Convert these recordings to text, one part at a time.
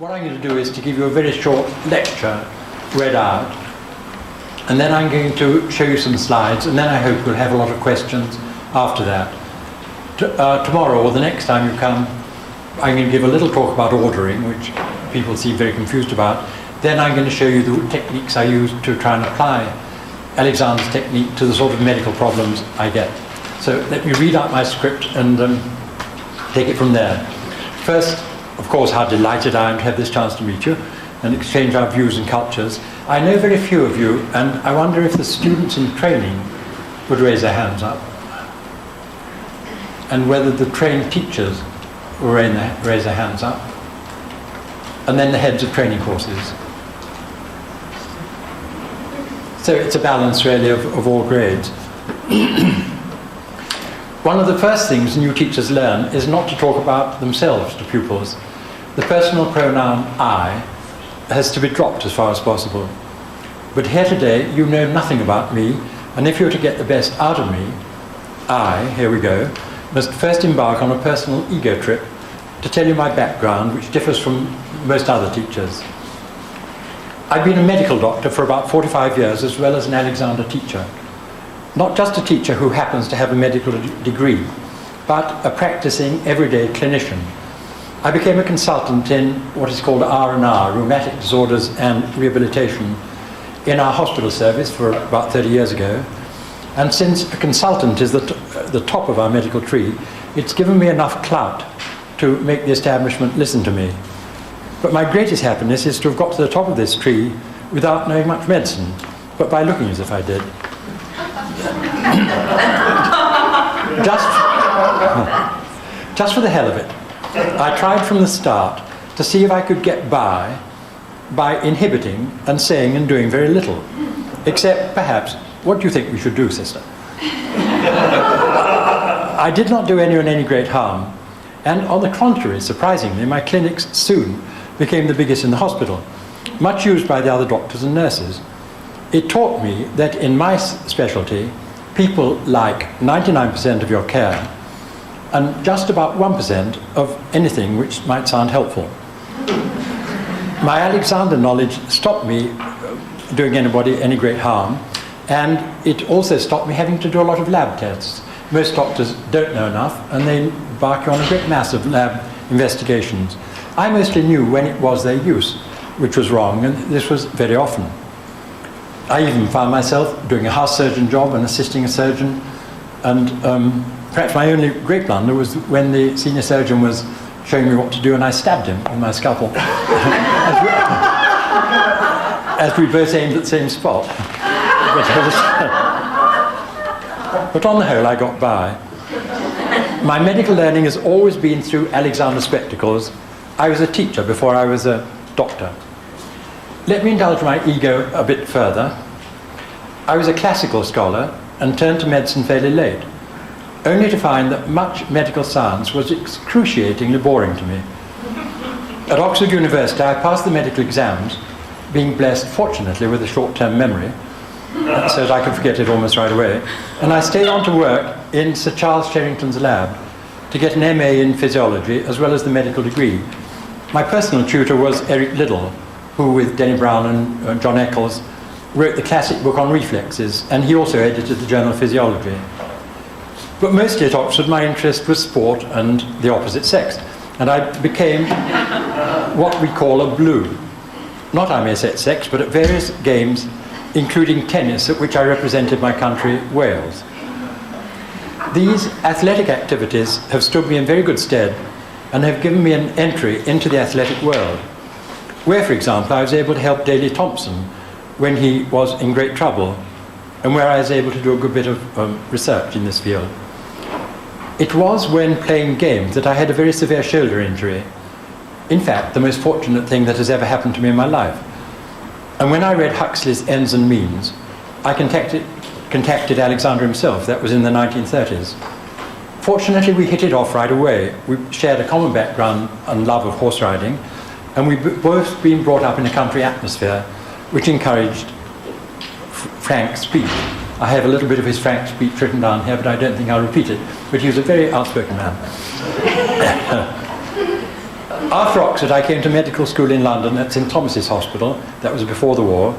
What I'm going to do is to give you a very short lecture read out, and then I'm going to show you some slides, and then I hope we'll have a lot of questions after that. Tomorrow, or the next time you come, I'm going to give a little talk about ordering, which people seem very confused about. Then I'm going to show you the techniques I use to try and apply Alexander's technique to the sort of medical problems I get. So let me read out my script and take it from there. First, of course, how delighted I am to have this chance to meet you and exchange our views and cultures. I know very few of you, and I wonder if the students in training would raise their hands up, and whether the trained teachers will raise their hands up, and then the heads of training courses. So it's a balance really of all grades. One of the first things new teachers learn is not to talk about themselves to pupils. The personal pronoun I has to be dropped as far as possible. But here today you know nothing about me, and if you're to get the best out of me, I, here we go, must first embark on a personal ego trip to tell you my background, which differs from most other teachers. I've been a medical doctor for about 45 years, as well as an Alexander teacher. Not just a teacher who happens to have a medical degree, but a practicing everyday clinician. I became a consultant in what is called R&R, Rheumatic Disorders and Rehabilitation, in our hospital service for about 30 years ago. And since a consultant is the top of our medical tree, it's given me enough clout to make the establishment listen to me. But my greatest happiness is to have got to the top of this tree without knowing much medicine, but by looking as if I did. Just for the hell of it, I tried from the start to see if I could get by inhibiting and saying and doing very little, except perhaps, what do you think we should do, sister? I did not do anyone any great harm, and on the contrary, surprisingly, my clinics soon became the biggest in the hospital, much used by the other doctors and nurses. It taught me that in my specialty, people like 99% of your care and just about 1% of anything which might sound helpful. My Alexander knowledge stopped me doing anybody any great harm, and it also stopped me having to do a lot of lab tests. Most doctors don't know enough, and they embark on a great mass of lab investigations. I mostly knew when it was their use, which was wrong, and this was very often. I even found myself doing a house surgeon job and assisting a surgeon, and perhaps my only great blunder was when the senior surgeon was showing me what to do and I stabbed him with my scalpel as we both aimed at the same spot. But on the whole, I got by. My medical learning has always been through Alexander spectacles. I was a teacher before I was a doctor. Let me indulge my ego a bit further. I was a classical scholar and turned to medicine fairly late, only to find that much medical science was excruciatingly boring to me. At Oxford University, I passed the medical exams, being blessed, fortunately, with a short-term memory, so that I could forget it almost right away. And I stayed on to work in Sir Charles Sherrington's lab to get an MA in physiology, as well as the medical degree. My personal tutor was Eric Liddell, who, with Denny Brown and John Eccles, wrote the classic book on reflexes, and he also edited the Journal of Physiology. But mostly at Oxford, my interest was sport and the opposite sex, and I became what we call a blue. Not, I may say, at sex, but at various games, including tennis, at which I represented my country, Wales. These athletic activities have stood me in very good stead and have given me an entry into the athletic world, where, for example, I was able to help Daley Thompson when he was in great trouble, and where I was able to do a good bit of research in this field. It was when playing games that I had a very severe shoulder injury. In fact, the most fortunate thing that has ever happened to me in my life. And when I read Huxley's Ends and Means, I contacted Alexander himself. That was in the 1930s. Fortunately, we hit it off right away. We shared a common background and love of horse riding, and we've both been brought up in a country atmosphere which encouraged frank speech. I have a little bit of his frank speech written down here, but I don't think I'll repeat it. But he was a very outspoken man. After Oxford, I came to medical school in London at St Thomas's Hospital. That was before the war.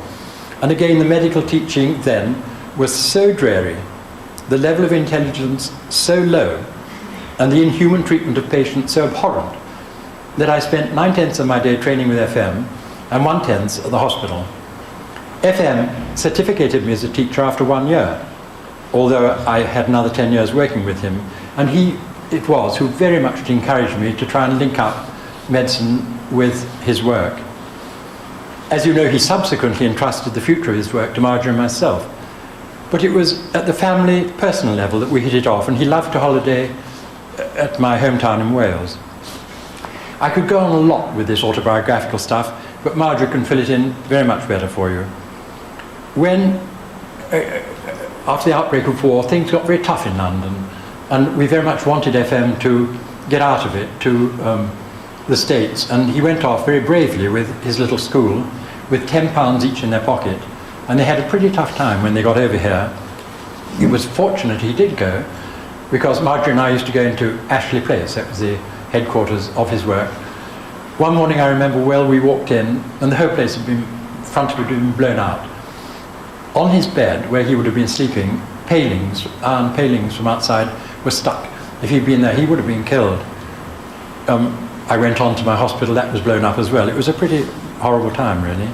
And again, the medical teaching then was so dreary, the level of intelligence so low, and the inhuman treatment of patients so abhorrent, that I spent 9/10 of my day training with FM and 1/10 at the hospital. FM certificated me as a teacher after 1 year, although I had another 10 years working with him. And he it was who very much encouraged me to try and link up medicine with his work. As you know, he subsequently entrusted the future of his work to Marjorie and myself. But it was at the family, personal level that we hit it off, and he loved to holiday at my hometown in Wales. I could go on a lot with this autobiographical stuff, but Marjorie can fill it in very much better for you. When, after the outbreak of war, things got very tough in London, and we very much wanted FM to get out of it to the States, and he went off very bravely with his little school, with £10 each in their pocket, and they had a pretty tough time when they got over here. It was fortunate he did go, because Marjorie and I used to go into Ashley Place, that was the headquarters of his work. One morning I remember well, we walked in, and the whole place had been, front of it had been blown out. On his bed, where he would have been sleeping, palings, iron palings from outside were stuck. If he'd been there, he would have been killed. I went on to my hospital, that was blown up as well. It was a pretty horrible time, really.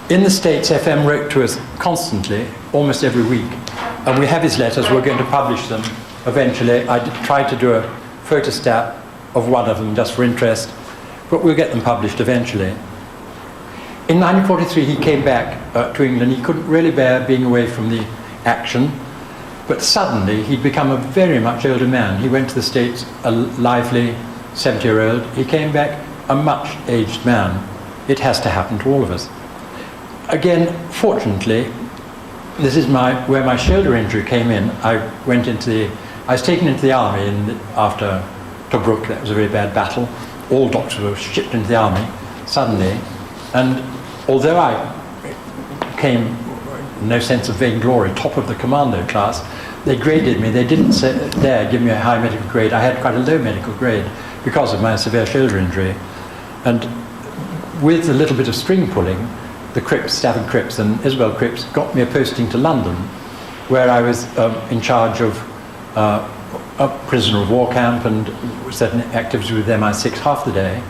In the States, FM wrote to us constantly, almost every week. And we have his letters, we're going to publish them eventually. I tried to do a photostat of one of them just for interest, but we'll get them published eventually. In 1943, he came back to England. He couldn't really bear being away from the action, but suddenly he'd become a very much older man. He went to the States, a lively 70-year-old. He came back a much aged man. It has to happen to all of us. Again, fortunately, this is where my shoulder injury came in. I was taken into the army after Brook. That was a very bad battle. All doctors were shipped into the army suddenly, and although I came, no sense of vainglory, top of the commando class, they graded me. They didn't dare give me a high medical grade. I had quite a low medical grade because of my severe shoulder injury. And with a little bit of string pulling, the Cripps, Stafford Cripps and Isabel Cripps got me a posting to London, where I was in charge of a prisoner of war camp and certain activities with MI6 half the day.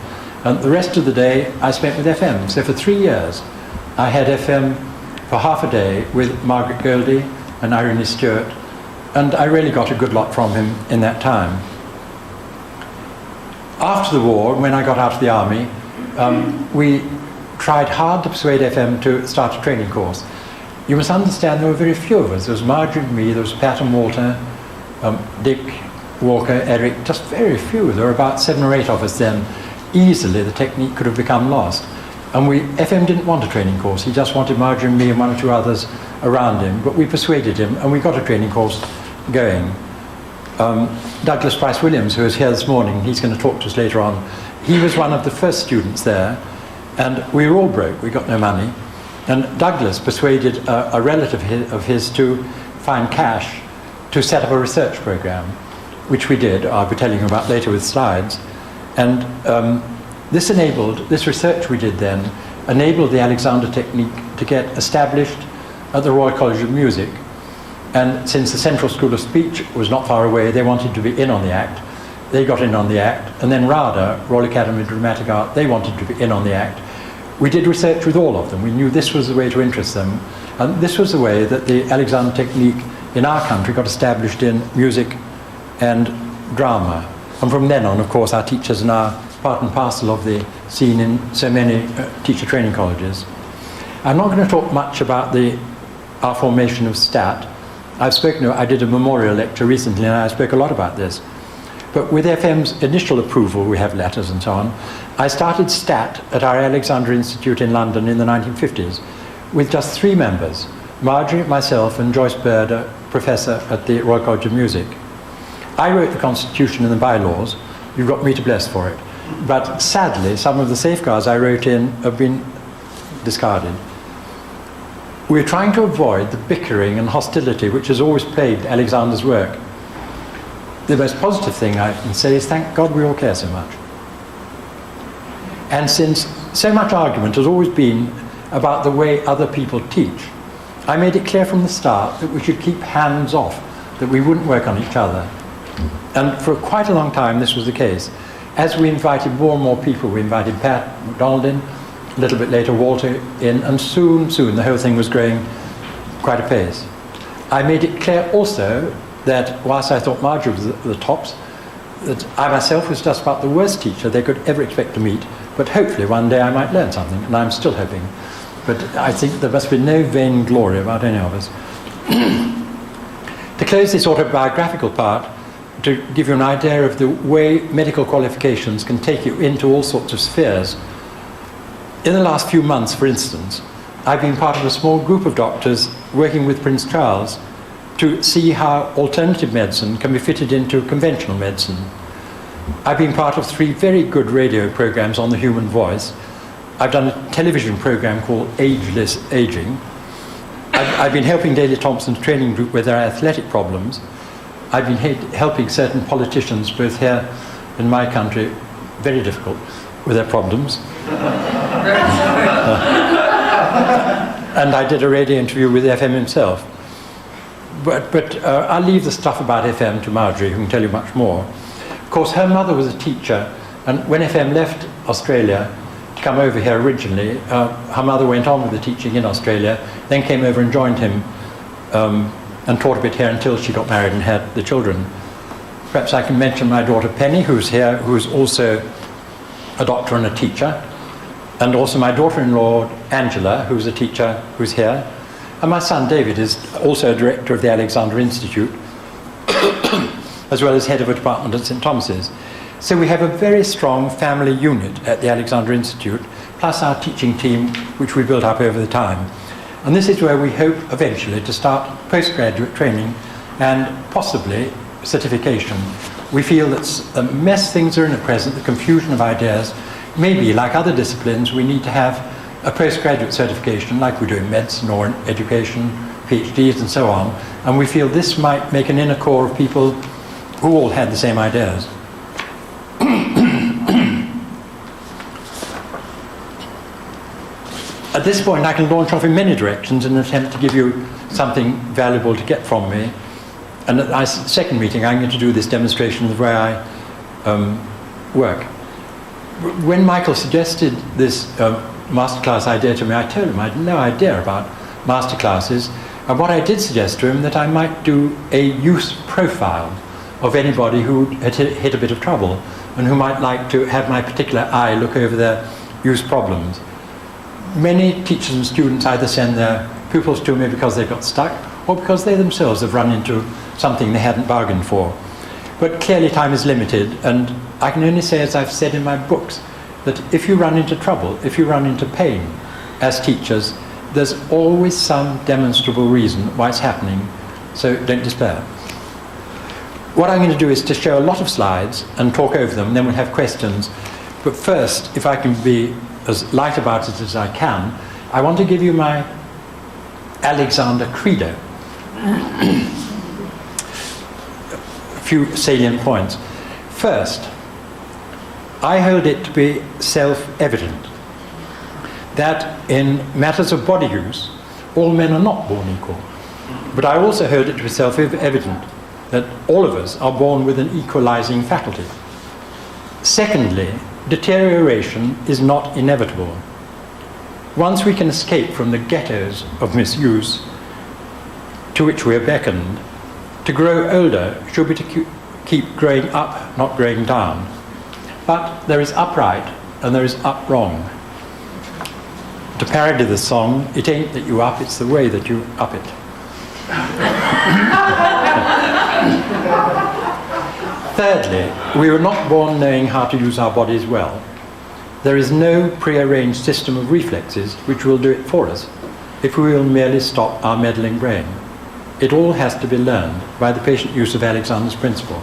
And the rest of the day I spent with FM. So for 3 years I had FM for half a day with Margaret Goldie and Irene Stewart, and I really got a good lot from him in that time. After the war, when I got out of the army, we tried hard to persuade FM to start a training course. You must understand there were very few of us. There was Marjorie and me, there was Pat and Walter, Dick, Walker, Eric, just very few. There were about 7 or 8 of us then. Easily the technique could have become lost. And FM didn't want a training course. He just wanted Marjorie and me and 1 or 2 others around him. But we persuaded him, and we got a training course going. Douglas Price Williams, who was here this morning, he's going to talk to us later on. He was one of the first students there, and we were all broke. We got no money. And Douglas persuaded a relative of his to find cash to set up a research program, which we did. I'll be telling you about later with slides. And this research we did then enabled the Alexander technique to get established at the Royal College of Music. And since the Central School of Speech was not far away, they wanted to be in on the act. They got in on the act. And then RADA, Royal Academy of Dramatic Art, they wanted to be in on the act. We did research with all of them. We knew this was the way to interest them. And this was the way that the Alexander technique in our country got established in music and drama. And from then on, of course, our teachers are now part and parcel of the scene in so many teacher training colleges. I'm not going to talk much about our formation of STAT. I did a memorial lecture recently, and I spoke a lot about this. But with FM's initial approval, we have letters and so on, I started STAT at our Alexander Institute in London in the 1950s with just 3 members, Marjorie, myself, and Joyce Bird, a professor at the Royal College of Music. I wrote the Constitution and the bylaws. You've got me to bless for it. But sadly, some of the safeguards I wrote in have been discarded. We're trying to avoid the bickering and hostility which has always plagued Alexander's work. The most positive thing I can say is thank God we all care so much. And since so much argument has always been about the way other people teach, I made it clear from the start that we should keep hands off, that we wouldn't work on each other. And for quite a long time this was the case. As we invited more and more people, we invited Pat MacDonald in, a little bit later Walter in, and soon the whole thing was growing quite apace. I made it clear also that whilst I thought Marjorie was the tops, that I myself was just about the worst teacher they could ever expect to meet, but hopefully one day I might learn something, and I'm still hoping. But I think there must be no vain glory about any of us. To close this autobiographical part, to give you an idea of the way medical qualifications can take you into all sorts of spheres. In the last few months, for instance, I've been part of a small group of doctors working with Prince Charles to see how alternative medicine can be fitted into conventional medicine. I've been part of 3 very good radio programs on the human voice. I've done a television program called Ageless Aging. I've been helping Daley Thompson's training group with their athletic problems. I've been helping certain politicians, both here in my country, very difficult, with their problems. And I did a radio interview with FM himself. But I'll leave the stuff about FM to Marjorie, who can tell you much more. Of course, her mother was a teacher, and when FM left Australia to come over here originally, her mother went on with the teaching in Australia, then came over and joined him and taught a bit here until she got married and had the children. Perhaps I can mention my daughter Penny, who's here, who's also a doctor and a teacher, and also my daughter-in-law Angela, who's a teacher, who's here, and my son David is also a director of the Alexander Institute, as well as head of a department at St. Thomas's. So we have a very strong family unit at the Alexander Institute, plus our teaching team, which we built up over the time. And this is where we hope eventually to start postgraduate training and possibly certification. We feel that a mess things are in at present, the confusion of ideas. Maybe, like other disciplines, we need to have a postgraduate certification, like we do in medicine or in education, PhDs and so on. And we feel this might make an inner core of people who all had the same ideas. At this point, I can launch off in many directions in an attempt to give you something valuable to get from me. And at our second meeting, I'm going to do this demonstration of the way I work. When Michael suggested this masterclass idea to me, I told him I had no idea about masterclasses. And what I did suggest to him that I might do a use profile of anybody who had hit a bit of trouble and who might like to have my particular eye look over their use problems. Many teachers and students either send their pupils to me because they got stuck or because they themselves have run into something they hadn't bargained for. But clearly time is limited, and I can only say, as I've said in my books, that if you run into trouble, if you run into pain as teachers, there's always some demonstrable reason why it's happening, so don't despair. What I'm going to do is to show a lot of slides and talk over them, and then we'll have questions. But first, if I can be as light about it as I can, I want to give you my Alexander Credo. A few salient points. First, I hold it to be self-evident that in matters of body use, all men are not born equal. But I also hold it to be self-evident that all of us are born with an equalizing faculty. Secondly, deterioration is not inevitable. Once we can escape from the ghettos of misuse to which we are beckoned, to grow older should be to keep growing up, not growing down. But there is upright and there is up wrong. To parody the song, it ain't that you up, it's the way that you up it. Thirdly, we were not born knowing how to use our bodies well. There is no prearranged system of reflexes which will do it for us if we will merely stop our meddling brain. It all has to be learned by the patient use of Alexander's principle.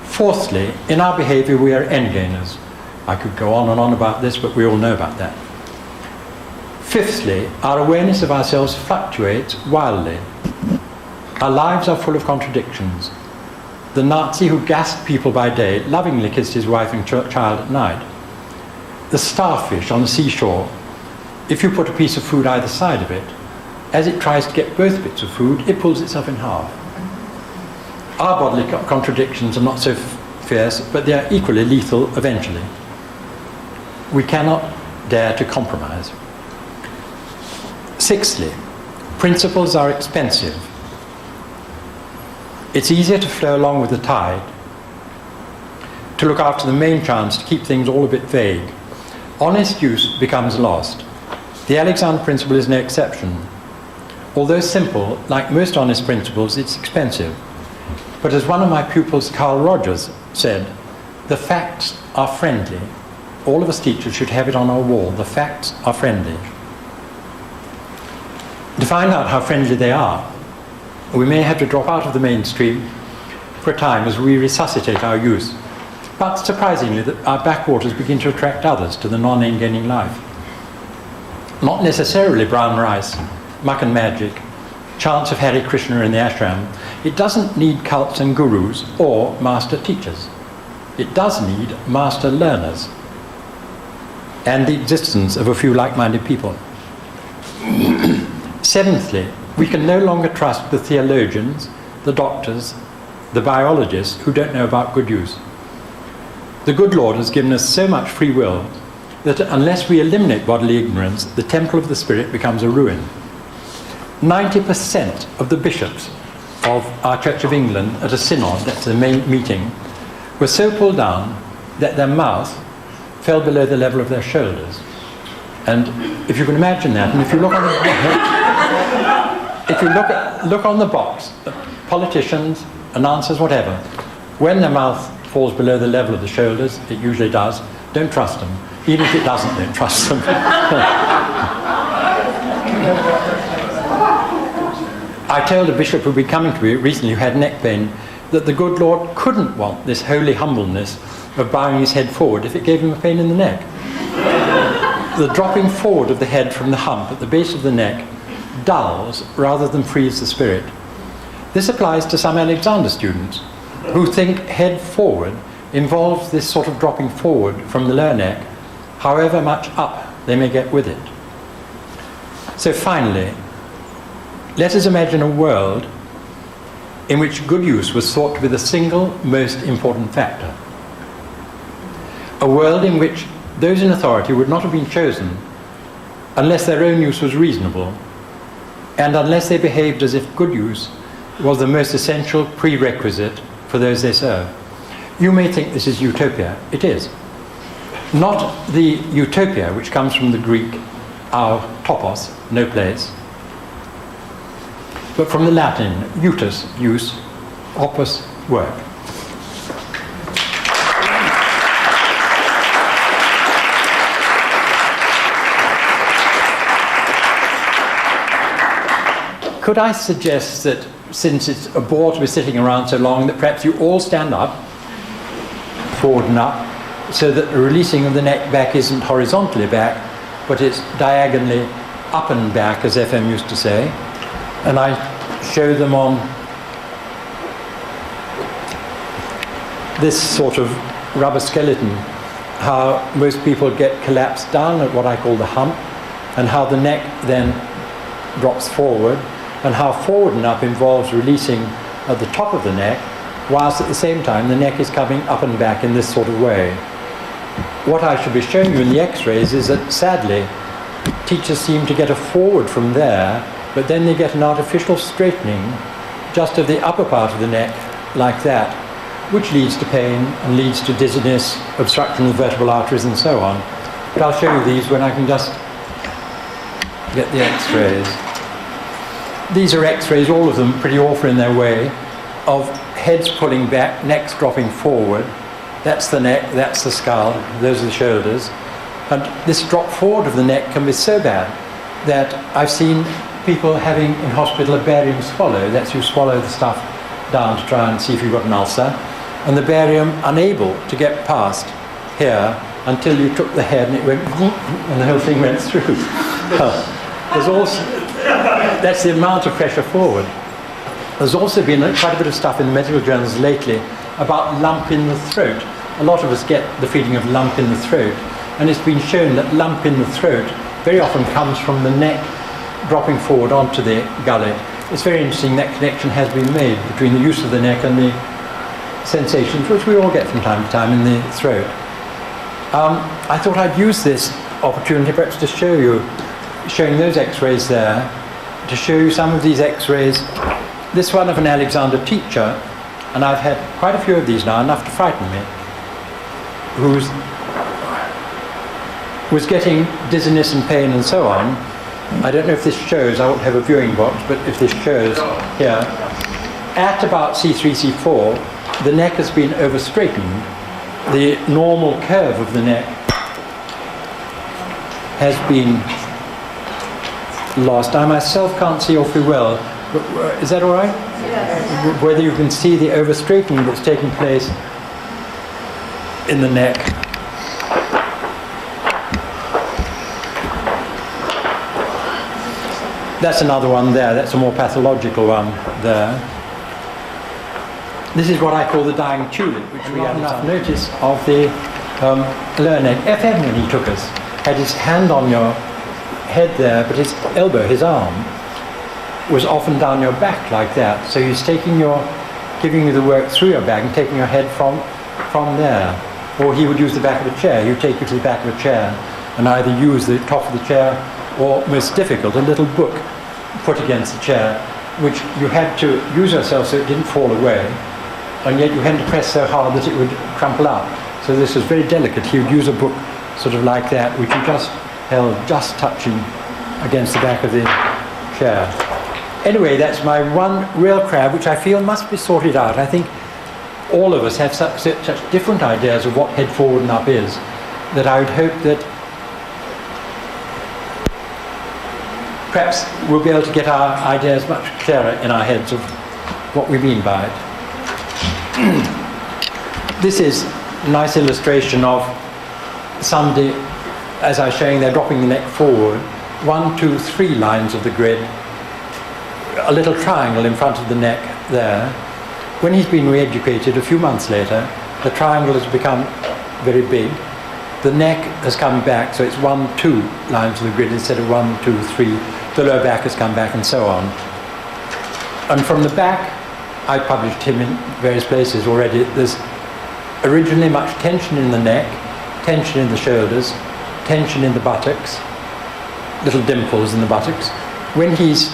Fourthly, in our behavior we are endgainers. I could go on and on about this, but we all know about that. Fifthly, our awareness of ourselves fluctuates wildly. Our lives are full of contradictions. The Nazi who gassed people by day lovingly kissed his wife and child at night. the starfish on the seashore, if you put a piece of food either side of it, as it tries to get both bits of food, it pulls itself in half. Our bodily contradictions are not so fierce, but they are equally lethal eventually. We cannot dare to compromise. Sixthly, principles are expensive. It's easier to flow along with the tide, to look after the main chance, to keep things all a bit vague. Honest use becomes lost. The Alexander principle is no exception. Although simple, like most honest principles, it's expensive. But as one of my pupils, Carl Rogers, said, the facts are friendly. All of us teachers should have it on our wall. The facts are friendly. To find out how friendly they are, we may have to drop out of the mainstream for a time as we resuscitate our use. But surprisingly, our backwaters begin to attract others to the non-end-gaining life. Not necessarily brown rice, muck and magic, chants of Hare Krishna in the ashram. It doesn't need cults and gurus or master teachers. It does need master learners and the existence of a few like-minded people. Seventhly, we can no longer trust the theologians, the doctors, the biologists who don't know about good use. The good Lord has given us so much free will that unless we eliminate bodily ignorance, the temple of the Spirit becomes a ruin. 90% of the bishops of our Church of England at a synod, that's the main meeting, were so pulled down that their mouth fell below the level of their shoulders. And if you can imagine that, and if you look on the, look on the box, politicians, announcers, whatever, when their mouth falls below the level of the shoulders, it usually does, don't trust them. Even if it doesn't, don't trust them. I told a bishop who'd been coming to me recently who had neck pain that the good Lord couldn't want this holy humbleness of bowing his head forward if it gave him a pain in the neck. The dropping forward of the head from the hump at the base of the neck dulls rather than frees the spirit. This applies to some Alexander students who think head forward involves this sort of dropping forward from the lower neck, however much up they may get with it. So finally, let us imagine a world in which good use was thought to be the single most important factor. A world in which those in authority would not have been chosen unless their own use was reasonable and unless they behaved as if good use was the most essential prerequisite for those they serve. You may think this is utopia. It is. Not the utopia which comes from the Greek, our topos, no place, but from the Latin, utus, use, opus, work. Could I suggest that, since it's a bore to be sitting around so long, that perhaps you all stand up, forward and up, so that the releasing of the neck back isn't horizontally back, but it's diagonally up and back, as FM used to say. And I show them on this sort of rubber skeleton how most people get collapsed down at what I call the hump, and how the neck then drops forward, and how forward and up involves releasing at the top of the neck, whilst at the same time the neck is coming up and back in this sort of way. What I should be showing you in the x-rays is that, sadly, teachers seem to get a forward from there, but then they get an artificial straightening just of the upper part of the neck, like that, which leads to pain and leads to dizziness, obstruction of the vertebral arteries and so on. But I'll show you these when I can just get the x-rays. These are x-rays, all of them pretty awful in their way, of heads pulling back, necks dropping forward. That's the neck, that's the skull, those are the shoulders. And this drop forward of the neck can be so bad that I've seen people having in hospital a barium swallow. That's you swallow the stuff down to try and see if you've got an ulcer. And the barium unable to get past here until you took the head and it went and the whole thing went through. There's also, that's the amount of pressure forward. There's also been quite a bit of stuff in the medical journals lately about lump in the throat. A lot of us get the feeling of lump in the throat. And it's been shown that lump in the throat very often comes from the neck dropping forward onto the gullet. It's very interesting that connection has been made between the use of the neck and the sensations which we all get from time to time in the throat. I thought I'd use this opportunity perhaps to show you, showing those x-rays there, to show you some of these x-rays. This one of an Alexander teacher, and I've had quite a few of these now, enough to frighten me, who was getting dizziness and pain and so on. I don't know if this shows, I won't have a viewing box, but if this shows here, at about C3, C4, the neck has been over-straightened. The normal curve of the neck has been lost. I myself can't see awfully well, but is that all right? Yes. Whether you can see the over-straightening that's taking place in the neck. That's another one there, that's a more pathological one there. This is what I call the dying tulip, which we had enough notice of the lower neck. FM, when he took us, had his hand on your head there, but his elbow, his arm, was often down your back like that. So he's giving you the work through your back and taking your head from there. Or he would use the back of a chair. He would take you to the back of a chair and either use the top of the chair or, most difficult, a little book put against the chair, which you had to use yourself so it didn't fall away, and yet you had to press so hard that it would crumple up. So this was very delicate. He would use a book sort of like that, which he just held, just touching against the back of the chair. Anyway, that's my one real crab, which I feel must be sorted out. I think all of us have such different ideas of what head forward and up is, that I would hope that perhaps we'll be able to get our ideas much clearer in our heads of what we mean by it. This is a nice illustration of somebody, as I was showing, they're dropping the neck forward, 1, 2, 3 lines of the grid, a little triangle in front of the neck there. When he's been re-educated a few months later, the triangle has become very big. The neck has come back, so it's 1, 2 lines of the grid instead of 1, 2, 3. The lower back has come back and so on. And from the back, I published him in various places already. There's originally much tension in the neck, tension in the shoulders, tension in the buttocks, little dimples in the buttocks. When he's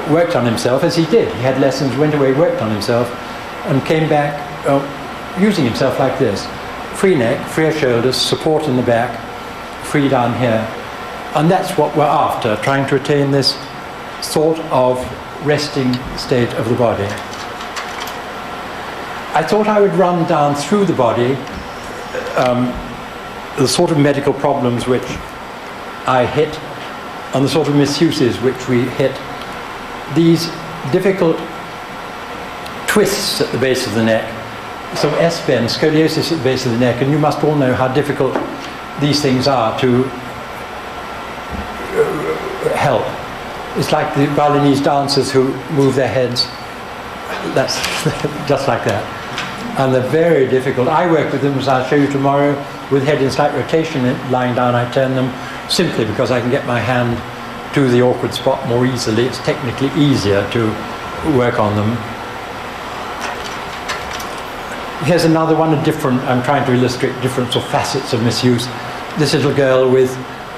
worked on himself, as he did, he had lessons, went away, worked on himself, and came back using himself like this. Free neck, freer shoulders, support in the back, free down here. And that's what we're after, trying to attain this sort of resting state of the body. I thought I would run down through the body the sort of medical problems which I hit and the sort of misuses which we hit. These difficult twists at the base of the neck, some S-bend, scoliosis at the base of the neck, and you must all know how difficult these things are to help. It's like the Balinese dancers who move their heads. That's just like that. And they're very difficult. I work with them, as I'll show you tomorrow, with head in slight rotation, lying down. I turn them simply because I can get my hand to the awkward spot more easily. It's technically easier to work on them. Here's another one, I'm trying to illustrate different sort of facets of misuse. This little girl with,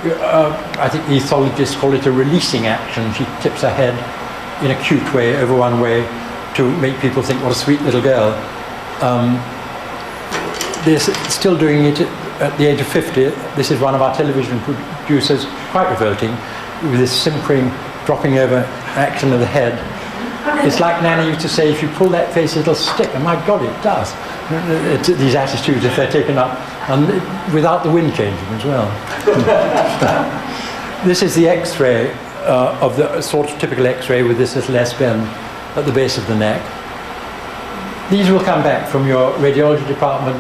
I think the ethologists call it a releasing action. She tips her head in a cute way over one way to make people think, what a sweet little girl. They're still doing it at the age of 50. This is one of our television producers, quite revolting, with this simpering, dropping over action of the head. It's like Nanny used to say, if you pull that face, it'll stick. And my God, it does. These attitudes, if they're taken up, and without the wind changing as well. This is the X-ray of the sort of typical X-ray with this little S-bend at the base of the neck. These will come back from your radiology department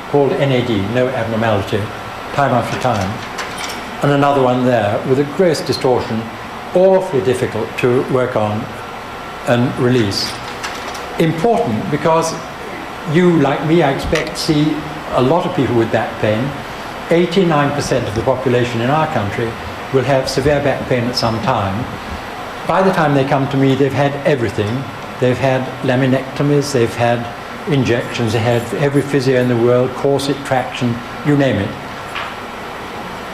called NAD, no abnormality, time after time. And another one there with a gross distortion, awfully difficult to work on and release. Important because you, like me, I expect, see a lot of people with back pain. 89% of the population in our country will have severe back pain at some time. By the time they come to me, they've had everything. They've had laminectomies, they've had injections, they had every physio in the world, corset, traction, you name it.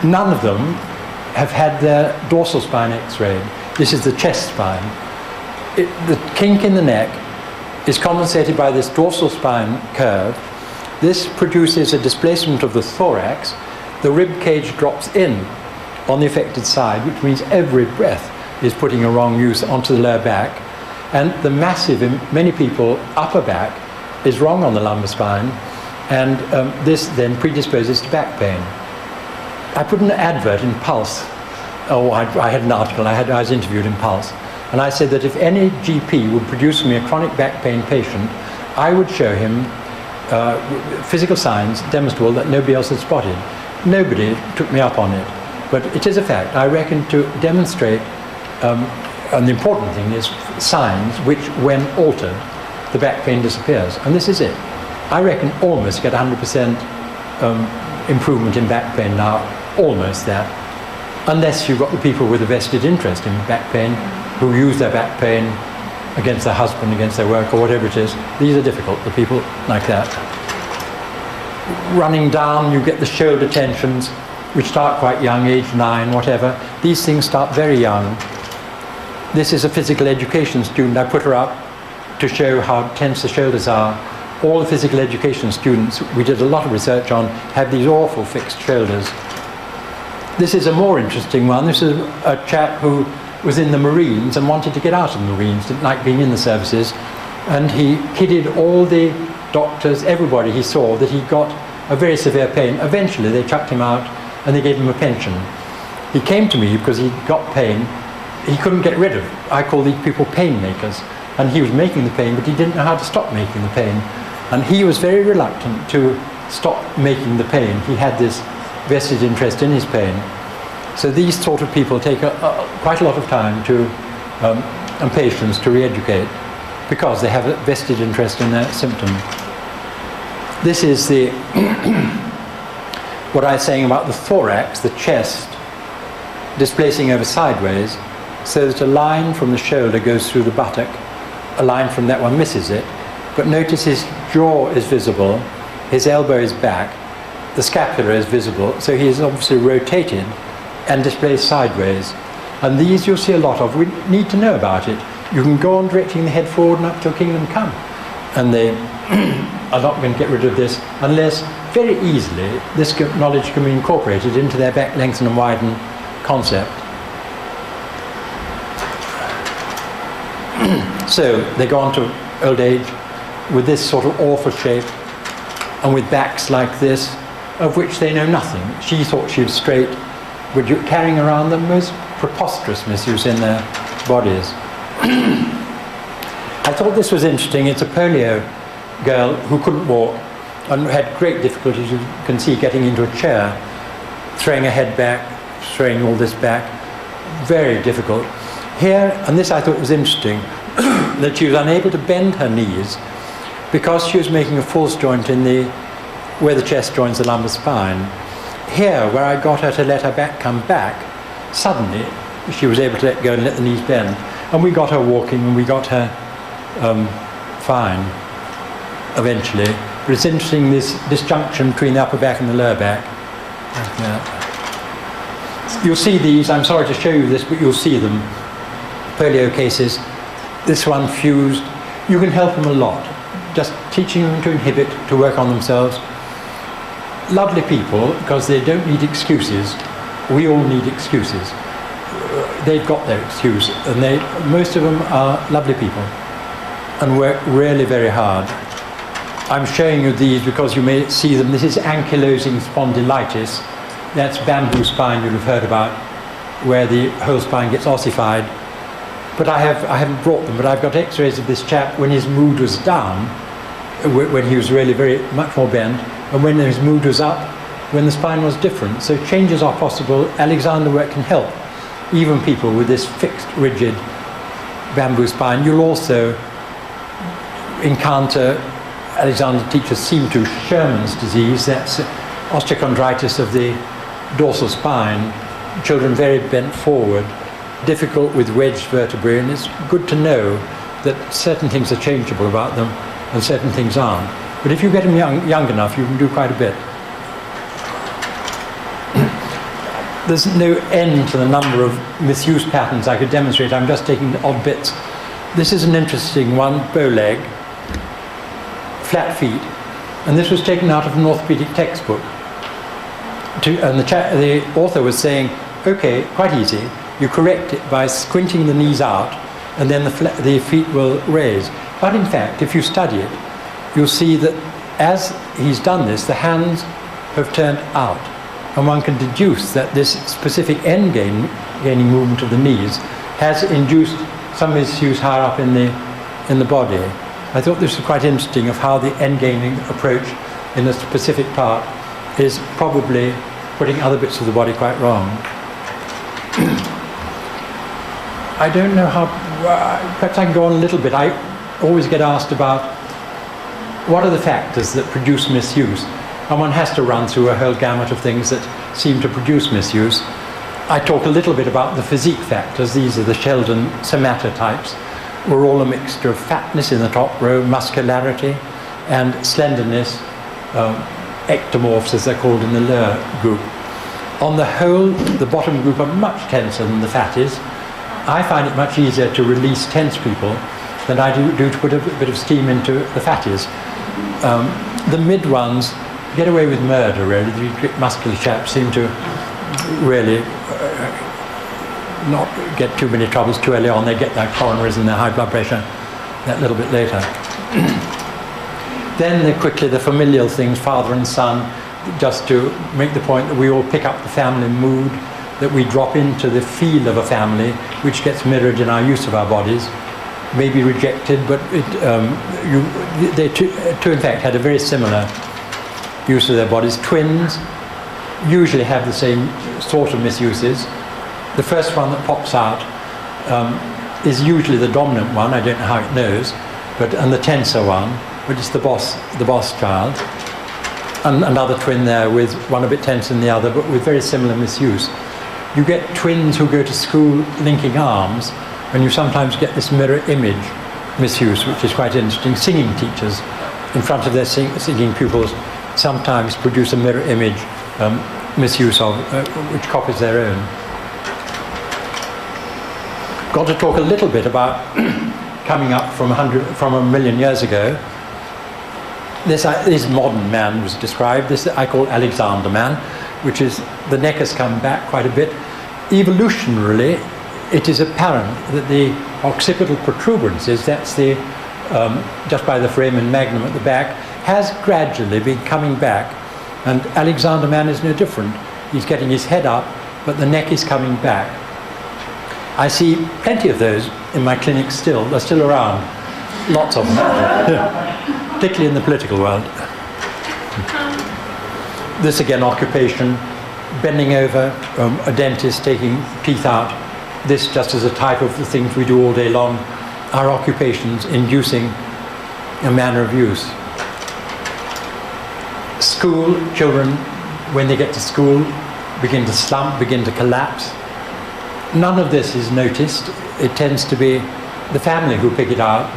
None of them have had their dorsal spine x-rayed. This is the chest spine. The kink in the neck is compensated by this dorsal spine curve. This produces a displacement of the thorax. The rib cage drops in on the affected side, which means every breath is putting a wrong use onto the lower back. And the massive, in many people, upper back is wrong on the lumbar spine, and this then predisposes to back pain. I put an advert in Pulse. I had an article, I was interviewed in Pulse, and I said that if any GP would produce me a chronic back pain patient, I would show him physical signs demonstrable that nobody else had spotted. Nobody took me up on it, but it is a fact. I reckon to demonstrate, and the important thing is signs which, when altered, the back pain disappears, and this is it. I reckon almost get 100% improvement in back pain now, almost that, unless you've got the people with a vested interest in back pain who use their back pain against their husband, against their work, or whatever it is. These are difficult, the people like that. Running down, you get the shoulder tensions, which start quite young, age 9, whatever. These things start very young. This is a physical education student. I put her up to show how tense the shoulders are. All the physical education students we did a lot of research on have these awful fixed shoulders. This is a more interesting one. This is a chap who was in the Marines and wanted to get out of the Marines, didn't like being in the services, and he kidded all the doctors, everybody he saw, that he got a very severe pain. Eventually they chucked him out and they gave him a pension. He came to me because he got pain he couldn't get rid of. I call these people pain makers, and he was making the pain, but he didn't know how to stop making the pain, and he was very reluctant to stop making the pain. He had this vested interest in his pain. So these sort of people take quite a lot of time to and patience to re-educate, because they have a vested interest in their symptom. This is the what I was saying about the thorax, the chest, displacing over sideways, so that a line from the shoulder goes through the buttock, a line from that one misses it, but notice his jaw is visible, his elbow is back, the scapula is visible, so he is obviously rotated and displaced sideways. And these you'll see a lot of. We need to know about it. You can go on directing the head forward and up till kingdom come, and they are not going to get rid of this unless very easily this knowledge can be incorporated into their back lengthen and widen concept. So they go on to old age with this sort of awful shape and with backs like this, of which they know nothing. She thought she was straight, but you're carrying around the most preposterous misuse in their bodies. I thought this was interesting. It's a polio girl who couldn't walk and had great difficulties, you can see, getting into a chair, throwing her head back, throwing all this back. Very difficult. Here, and this I thought was interesting, that she was unable to bend her knees because she was making a false joint in where the chest joins the lumbar spine. Here, where I got her to let her back come back, suddenly she was able to let go and let the knees bend. And we got her walking, and we got her fine eventually. But it's interesting, this disjunction between the upper back and the lower back. Like that. You'll see these, I'm sorry to show you this, but you'll see them. Polio cases. This one fused. You can help them a lot. Just teaching them to inhibit, to work on themselves. Lovely people, because they don't need excuses. We all need excuses. They've got their excuse, and most of them are lovely people and work really very hard. I'm showing you these because you may see them. This is ankylosing spondylitis. That's bamboo spine you'll have heard about, where the whole spine gets ossified. But I haven't brought them, but I've got x-rays of this chap when his mood was down, when he was really very much more bent, and when his mood was up, when the spine was different. So changes are possible. Alexander work can help even people with this fixed, rigid bamboo spine. You'll also encounter, Alexander teaches seem to Sherman's disease. That's osteochondritis of the dorsal spine, children very bent forward, difficult with wedged vertebrae, and it's good to know that certain things are changeable about them and certain things aren't. But if you get them young enough, you can do quite a bit. There's no end to the number of misuse patterns I could demonstrate. I'm just taking the odd bits. This is an interesting one, bow leg, flat feet, and this was taken out of an orthopedic textbook. And the author was saying, okay, quite easy, you correct it by squinting the knees out, and then the feet will raise. But in fact, if you study it, you'll see that as he's done this, the hands have turned out. And one can deduce that this specific gaining movement of the knees has induced some misuse higher up in the body. I thought this was quite interesting of how the end gaining approach in a specific part is probably putting other bits of the body quite wrong. I don't know how, perhaps I can go on a little bit. I always get asked about what are the factors that produce misuse? And one has to run through a whole gamut of things that seem to produce misuse. I talk a little bit about the physique factors. These are the Sheldon somatotypes. We're all a mixture of fatness in the top row, muscularity, and slenderness, ectomorphs as they're called in the lower group. On the whole, the bottom group are much tenser than the fatties. I find it much easier to release tense people than I do to put a bit of steam into the fatties. The mid ones get away with murder, really. The muscular chaps seem to really not get too many troubles too early on. They get their coronaries and their high blood pressure that little bit later. Then the familial things, father and son, just to make the point that we all pick up the family mood, that we drop into the feel of a family, which gets mirrored in our use of our bodies, may be rejected, but they two in fact had a very similar use of their bodies. Twins usually have the same sort of misuses. The first one that pops out is usually the dominant one. I don't know how it knows, and the tenser one, which is the boss child. And another twin there with one a bit tenser than the other, but with very similar misuse. You get twins who go to school linking arms, and you sometimes get this mirror image misuse, which is quite interesting. Singing teachers in front of their singing pupils sometimes produce a mirror image misuse of which copies their own. Got to talk a little bit about coming up from a million years ago. This modern man was described. This I call Alexander man, which is the neck has come back quite a bit. Evolutionarily, it is apparent that the occipital protuberances, that's the just by the foramen magnum at the back, has gradually been coming back, and Alexander man is no different. He's getting his head up, but the neck is coming back. I see plenty of those in my clinic still. They're still around, lots of them, particularly in the political world. This again, occupation, bending over, a dentist taking teeth out. This just as a type of the things we do all day long. Our occupations inducing a manner of use. School, children, when they get to school, begin to slump, begin to collapse. None of this is noticed. It tends to be the family who pick it out.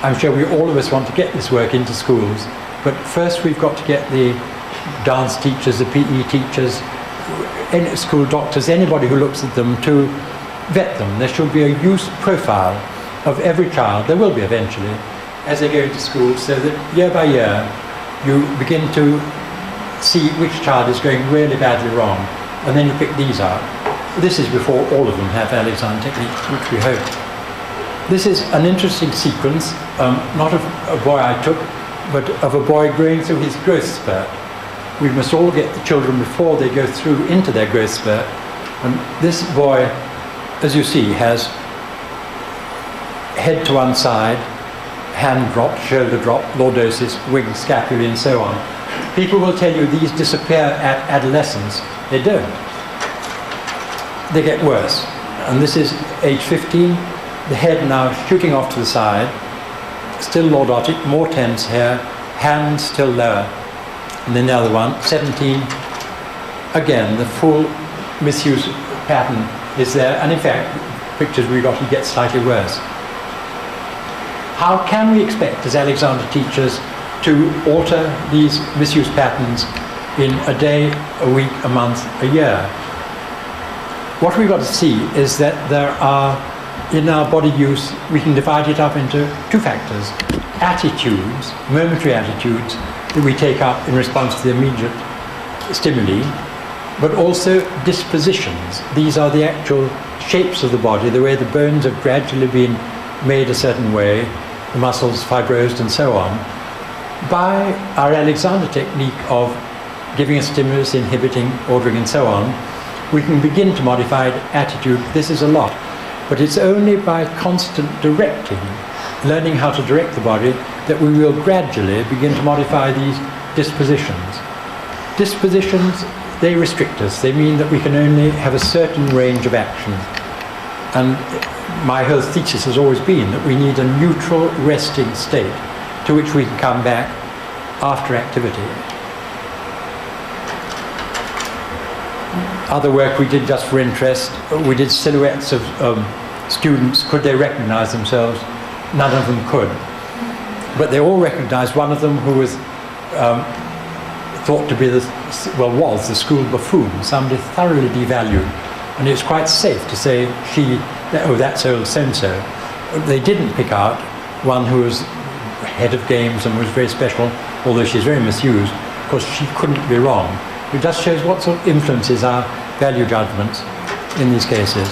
I'm sure all of us want to get this work into schools, but first we've got to get the dance teachers, the PE teachers, any school doctors, anybody who looks at them to vet them. There should be a use profile of every child. There will be eventually as they go into school, so that year by year you begin to see which child is going really badly wrong, and then you pick these out. This is before all of them have Alexander technique, which we hope. This is an interesting sequence, not of a boy I took, but of a boy going through his growth spurt. We must all get the children before they go through into their growth spurt. And this boy, as you see, has head to one side, hand drop, shoulder drop, lordosis, wing, scapulae, and so on. People will tell you these disappear at adolescence. They don't. They get worse. And this is age 15. The head now shooting off to the side, still lordotic, more tense here, hands still lower. And then the other one, 17. Again, the full misuse pattern is there, and in fact, pictures we got, he gets slightly worse. How can we expect, as Alexander teaches, to alter these misuse patterns in a day, a week, a month, a year? What we've got to see is that there are, in our body use, we can divide it up into two factors. Attitudes, momentary attitudes, that we take up in response to the immediate stimuli, but also dispositions. These are the actual shapes of the body, the way the bones have gradually been made a certain way, the muscles fibrosed and so on. By our Alexander technique of giving a stimulus, inhibiting, ordering and so on, we can begin to modify attitude. This is a lot, but it's only by constant directing, learning how to direct the body, that we will gradually begin to modify these dispositions. Dispositions, they restrict us. They mean that we can only have a certain range of action. And my whole thesis has always been that we need a neutral, resting state to which we can come back after activity. Other work we did just for interest, we did silhouettes of students. Could they recognize themselves? None of them could. But they all recognized one of them who was thought to be was the school buffoon, somebody thoroughly devalued. And it was quite safe to say, that's old so-and-so. They didn't pick out one who was head of games and was very special, although she's very misused, because she couldn't be wrong. It just shows what sort of influences our value judgments in these cases.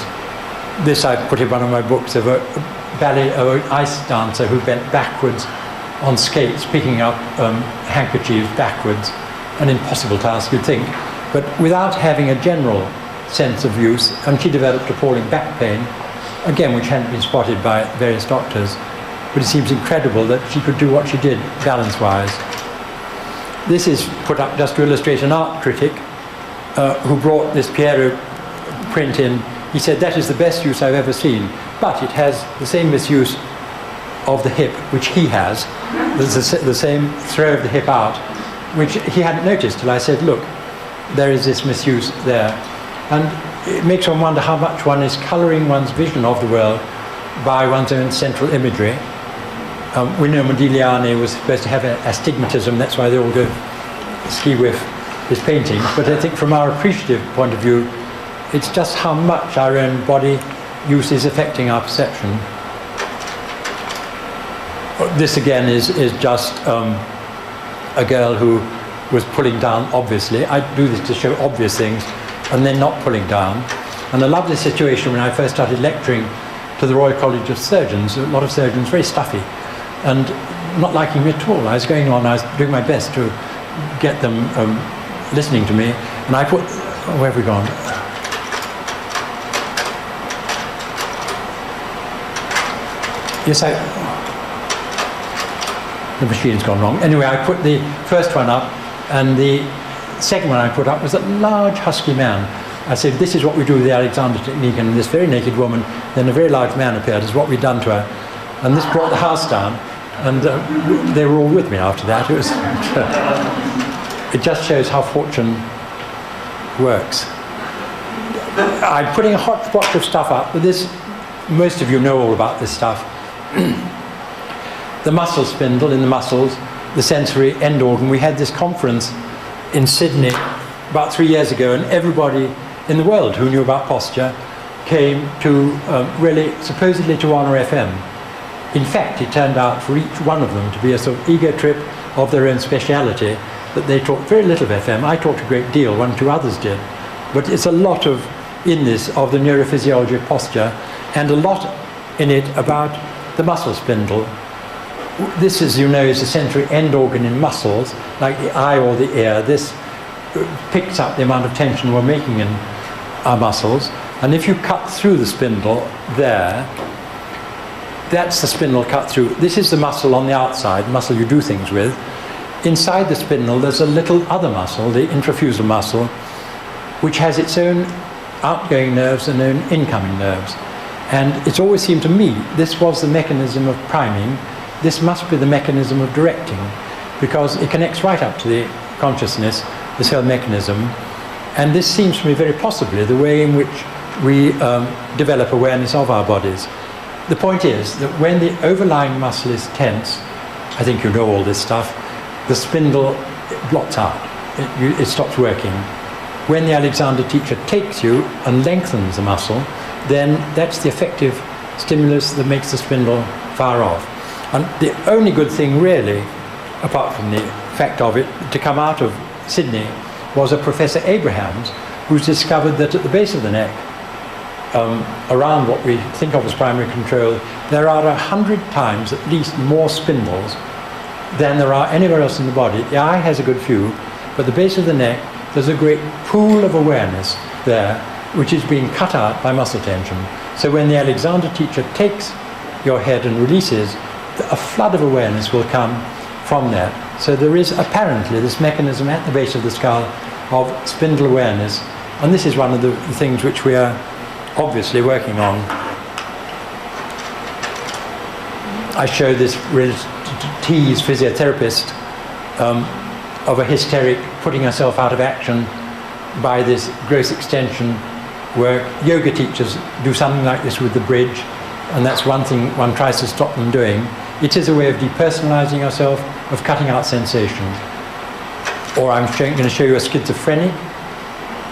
This I put in one of my books of an ice dancer who bent backwards on skates, picking up handkerchiefs backwards. An impossible task, you'd think, but without having a general sense of use, and she developed appalling back pain, again, which hadn't been spotted by various doctors. But it seems incredible that she could do what she did, balance-wise. This is put up just to illustrate an art critic who brought this Piero print in. He said, that is the best use I've ever seen, but it has the same misuse of the hip, which he has. There's the same throw of the hip out, which he hadn't noticed till I said, look, there is this misuse there. And it makes one wonder how much one is colouring one's vision of the world by one's own central imagery. We know Modigliani was supposed to have astigmatism, that's why they all go ski with his paintings. But I think from our appreciative point of view, it's just how much our own body use is affecting our perception. This again is just a girl who was pulling down, obviously. I do this to show obvious things, and then not pulling down. And a lovely situation when I first started lecturing to the Royal College of Surgeons, a lot of surgeons, very stuffy, and not liking me at all. I was going on, I was doing my best to get them listening to me, and I put, where have we gone? Yes, the machine's gone wrong. Anyway, I put the first one up, and the second one I put up was a large husky man. I said, this is what we do with the Alexander technique, and this very naked woman, then a very large man appeared, is what we'd done to her. And this brought the house down, and they were all with me after that. It was, it just shows how fortune works. I'm putting a hodgepodge of stuff up, but this, most of you know all about this stuff. The muscle spindle in the muscles, the sensory end organ. We had this conference in Sydney about 3 years ago, and everybody in the world who knew about posture came to really, supposedly to honour FM. In fact, it turned out for each one of them to be a sort of ego trip of their own speciality, that they talked very little of FM. I talked a great deal, 1 or 2 others did. But it's a lot in this of the neurophysiology of posture, and a lot in it about the muscle spindle. This, as you know, is the sensory end organ in muscles, like the eye or the ear. This picks up the amount of tension we're making in our muscles. And if you cut through the spindle there, that's the spindle cut through. This is the muscle on the outside, the muscle you do things with. Inside the spindle, there's a little other muscle, the intrafusal muscle, which has its own outgoing nerves and own incoming nerves. And it's always seemed to me, this was the mechanism of priming. This must be the mechanism of directing, because it connects right up to the consciousness, this whole mechanism. And this seems to me very possibly the way in which we develop awareness of our bodies. The point is that when the overlying muscle is tense, I think you know all this stuff, the spindle blots out. It stops working. When the Alexander teacher takes you and lengthens the muscle, then that's the effective stimulus that makes the spindle fire off. And the only good thing really, apart from the fact of it, to come out of Sydney was a Professor Abrahams, who's discovered that at the base of the neck, around what we think of as primary control, there are 100 times at least more spindles than there are anywhere else in the body. The eye has a good few, but the base of the neck, there's a great pool of awareness there, which is being cut out by muscle tension. So when the Alexander teacher takes your head and releases, a flood of awareness will come from that. So there is apparently this mechanism at the base of the skull of spindle awareness, and this is one of the things which we are obviously working on. I show this real tease physiotherapist of a hysteric putting herself out of action by this gross extension work. Yoga teachers do something like this with the bridge, and that's one thing one tries to stop them doing. It is a way of depersonalizing yourself, of cutting out sensation. Or I'm going to show you a schizophrenic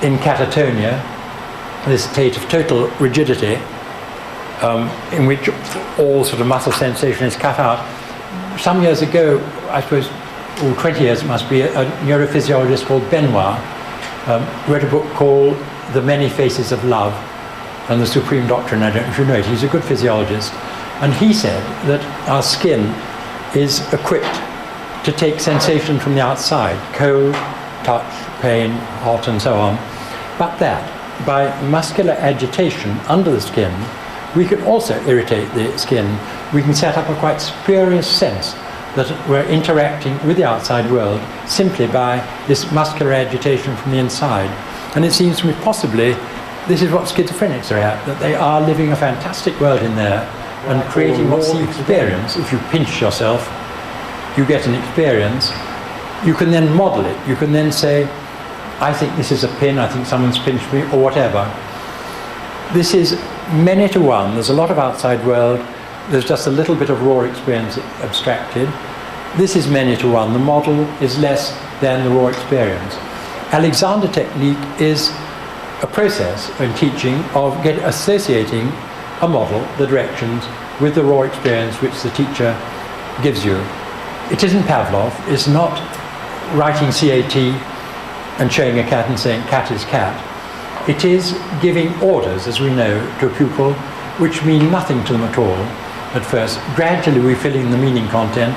in catatonia, this state of total rigidity, in which all sort of muscle sensation is cut out. Some years ago, I suppose, 20 years it must be, a neurophysiologist called Benoit wrote a book called The Many Faces of Love and the Supreme Doctrine. I don't know if you know it. He's a good physiologist. And he said that our skin is equipped to take sensation from the outside, cold, touch, pain, hot, and so on. But that by muscular agitation under the skin, we can also irritate the skin. We can set up a quite spurious sense that we're interacting with the outside world simply by this muscular agitation from the inside. And it seems to me possibly this is what schizophrenics are at, that they are living a fantastic world in there and creating what's the experience. If you pinch yourself, you get an experience. You can then model it. You can then say, I think this is a pin, I think someone's pinched me, or whatever. This is many to one. There's a lot of outside world. There's just a little bit of raw experience abstracted. This is many to one. The model is less than the raw experience. Alexander technique is a process in teaching of associating a model, the directions, with the raw experience which the teacher gives you. It isn't Pavlov. It's not writing CAT and showing a cat and saying cat is cat. It is giving orders, as we know, to a pupil which mean nothing to them at all at first. Gradually we fill in the meaning content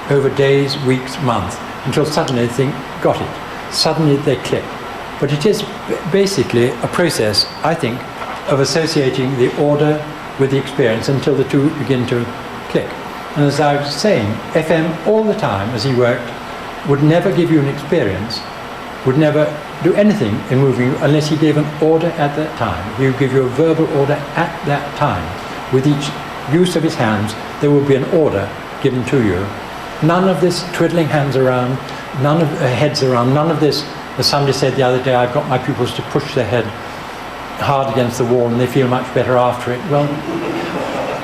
over days, weeks, months, until suddenly they think, got it. Suddenly they click. But it is basically a process, I think, of associating the order with the experience until the two begin to click. And as I was saying, FM all the time, as he worked, would never give you an experience, would never do anything in moving you unless he gave an order at that time. He would give you a verbal order at that time. With each use of his hands, there would be an order given to you. None of this twiddling hands around, none of heads around, none of this, as somebody said the other day, I've got my pupils to push their head hard against the wall and they feel much better after it. Well,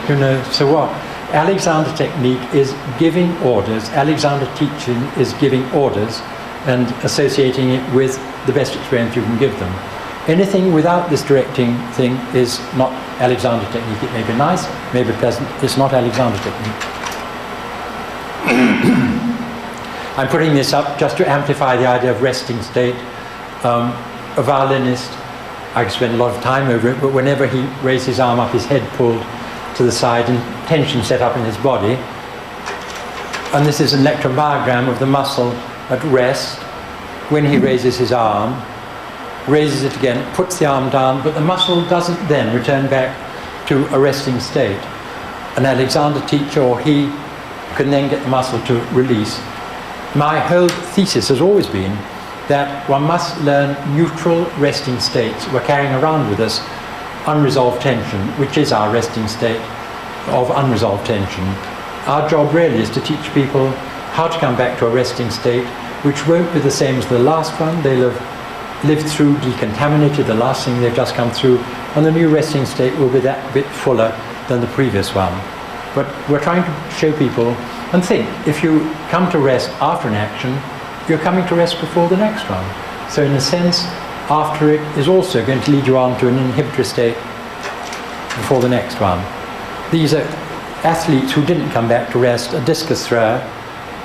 you know, so what? Alexander technique is giving orders. Alexander teaching is giving orders and associating it with the best experience you can give them. Anything without this directing thing is not Alexander technique. It may be nice, may be pleasant, it's not Alexander technique. I'm putting this up just to amplify the idea of resting state. A violinist, I could spend a lot of time over it, but whenever he raised his arm up, his head pulled to the side and tension set up in his body. And this is an electromyogram of the muscle at rest when he raises his arm, raises it again, puts the arm down, but the muscle doesn't then return back to a resting state. An Alexander teacher or he can then get the muscle to release. My whole thesis has always been that one must learn neutral resting states. We're carrying around with us unresolved tension, which is our resting state of unresolved tension. Our job really is to teach people how to come back to a resting state which won't be the same as the last one. They'll have lived through, decontaminated the last thing they've just come through, and the new resting state will be that bit fuller than the previous one. But we're trying to show people, and think, if you come to rest after an action, you're coming to rest before the next one. So in a sense, after it is also going to lead you on to an inhibitory state before the next one. These are athletes who didn't come back to rest: a discus thrower,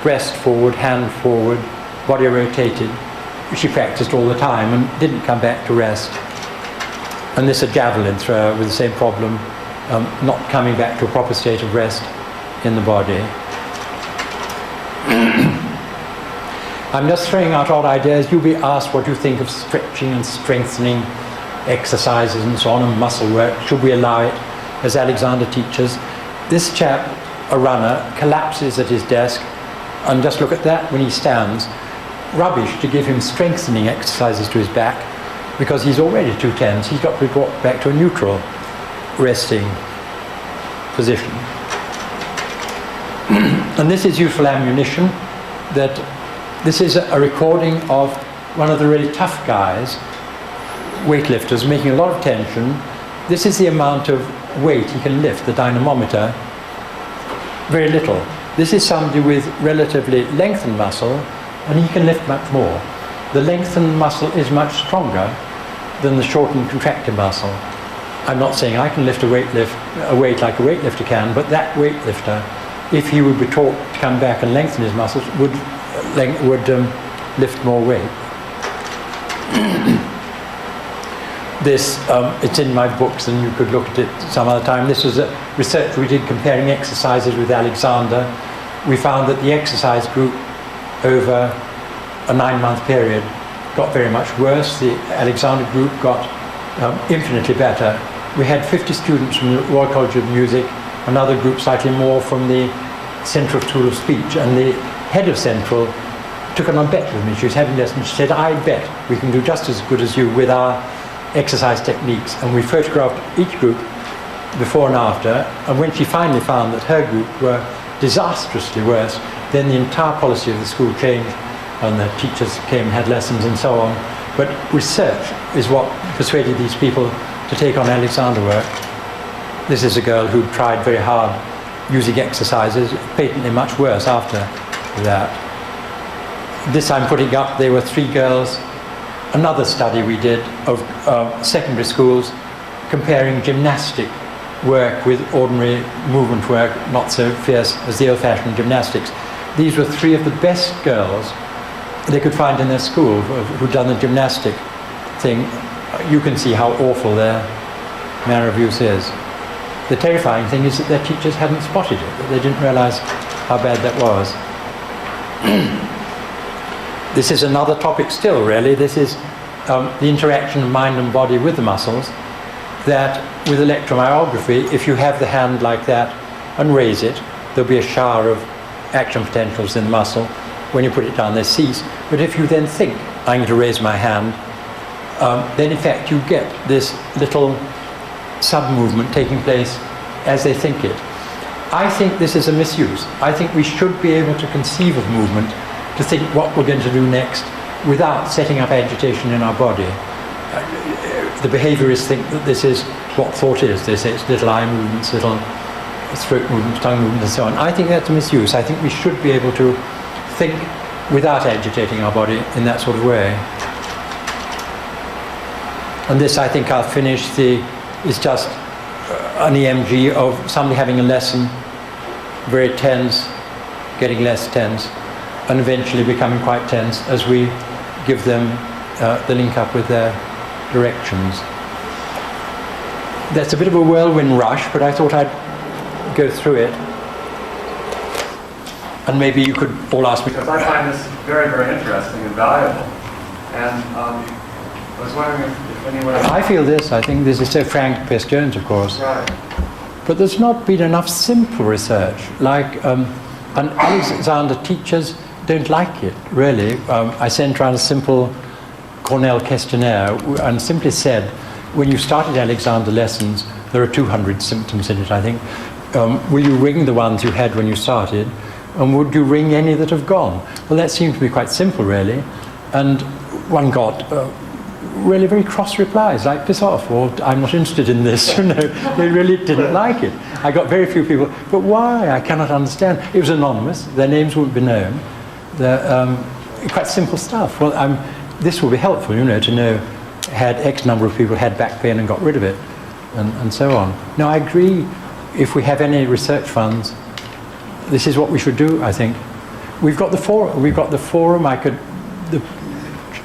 breast forward, hand forward, body rotated. She practiced all the time and didn't come back to rest. And this a javelin thrower with the same problem, not coming back to a proper state of rest in the body. I'm just throwing out odd ideas. You'll be asked what you think of stretching and strengthening exercises and so on, and muscle work. Should we allow it, as Alexander teaches? This chap, a runner, collapses at his desk, and just look at that when he stands. Rubbish to give him strengthening exercises to his back, because he's already too tense. He's got to be brought back to a neutral resting position. And this is useful ammunition. That this is a recording of one of the really tough guys, weightlifters, making a lot of tension. This is the amount of weight he can lift, the dynamometer. Very little. This is somebody with relatively lengthened muscle, and he can lift much more. The lengthened muscle is much stronger than the shortened contracted muscle. I'm not saying I can lift a weight like a weightlifter can, but that weightlifter, if he would be taught to come back and lengthen his muscles, would lift more weight. This, it's in my books, and you could look at it some other time. This was a research we did comparing exercises with Alexander. We found that the exercise group over a 9-month period got very much worse. The Alexander group got infinitely better. We had 50 students from the Royal College of Music, another group slightly more from the Central School of Speech, and the head of Central took on a bet with me. She was having lessons. She said, "I bet we can do just as good as you with our exercise techniques." And we photographed each group before and after, and when she finally found that her group were disastrously worse, then the entire policy of the school changed, and the teachers came and had lessons and so on. But research is what persuaded these people to take on Alexander work. This is a girl who tried very hard using exercises, patently much worse after that. This I'm putting up, there were 3 girls. Another study we did of secondary schools comparing gymnastic work with ordinary movement work, not so fierce as the old-fashioned gymnastics. These were 3 of the best girls they could find in their school who'd done the gymnastic thing. You can see how awful their manner of use is. The terrifying thing is that their teachers hadn't spotted it, that they didn't realize how bad that was. This is another topic still, really. This is the interaction of mind and body with the muscles, that with electromyography, if you have the hand like that and raise it, there'll be a shower of action potentials in the muscle. When you put it down, they cease. But if you then think, I'm going to raise my hand, then in fact you get this little sub-movement taking place as they think it. I think this is a misuse. I think we should be able to conceive of movement, to think what we're going to do next, without setting up agitation in our body. The behaviorists think that this is what thought is. They say it's little eye movements, little throat movements, tongue movements, and so on. I think that's a misuse. I think we should be able to think without agitating our body in that sort of way. And this, I think I'll finish, is just an EMG of somebody having a lesson, very tense, getting less tense, and eventually becoming quite tense as we give them the link up with their directions. That's a bit of a whirlwind rush, but I thought I'd go through it. And maybe you could all ask me. Because I find this very, very interesting and valuable. And I was wondering if anyone... I feel this. I think this is so Frank Pierce Jones, of course. Right. But there's not been enough simple research. Like, and Alexander teachers don't like it, really. I sent around a simple Cornell questionnaire and simply said, when you started Alexander lessons, there are 200 symptoms in it, I think. Will you ring the ones you had when you started? And would you ring any that have gone? Well, that seemed to be quite simple, really. And one got really very cross replies, like, piss off, or I'm not interested in this. You know, they really didn't like it. I got very few people, but why? I cannot understand. It was anonymous. Their names wouldn't be known. They're quite simple stuff. Well, this will be helpful, you know, to know had X number of people had back pain and got rid of it, and so on. Now, I agree, if we have any research funds, this is what we should do, I think. We've got the forum. The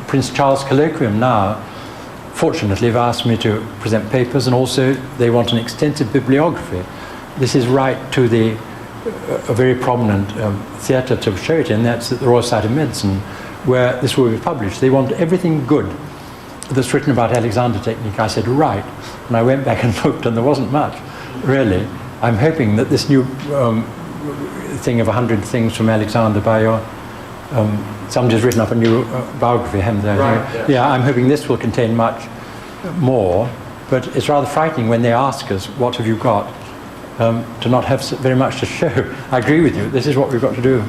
Prince Charles Colloquium now, fortunately, have asked me to present papers, and also they want an extensive bibliography. This is right to a very prominent theatre to show it in, that's at the Royal Society of Medicine, where this will be published. They want everything good that's written about Alexander technique. I said, right. And I went back and looked, and there wasn't much, really. I'm hoping that this new thing of 100 things from Alexander by your... somebody's written up a new biography, haven't they? Right, yeah, I'm hoping this will contain much more, but it's rather frightening when they ask us, what have you got, to not have very much to show. I agree with you, this is what we've got to do.